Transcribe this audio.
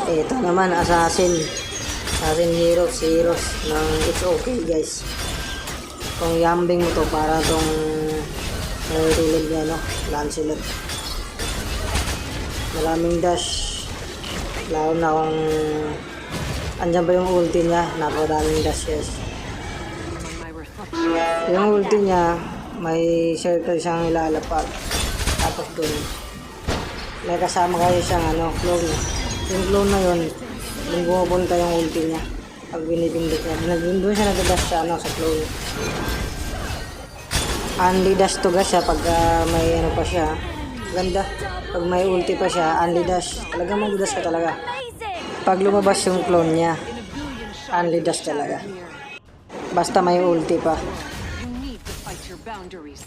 Ito naman, Assassin Heroes ng It's Okay guys. Kung yambing mo to, para tong tulad niya, no? Lancelot. Maraming dash. Lalo na kung andyan ba yung ulti niya, napakadaming dash guys. Yung ulti niya, may circle siyang ilalapag. Tapos dun, may kasama kayo siyang clone. Yung clone na yun, yung bumupunta yung ulti niya. Pag binibindot niya, doon siya nagdash sa clone. Only dash to gas siya pag may pa siya. Ganda. Pag may ulti pa siya, only dash. Talaga mag-dash ka talaga. Pag lumabas yung clone niya, only dash talaga. Basta may ulti pa. You need to fight your boundaries.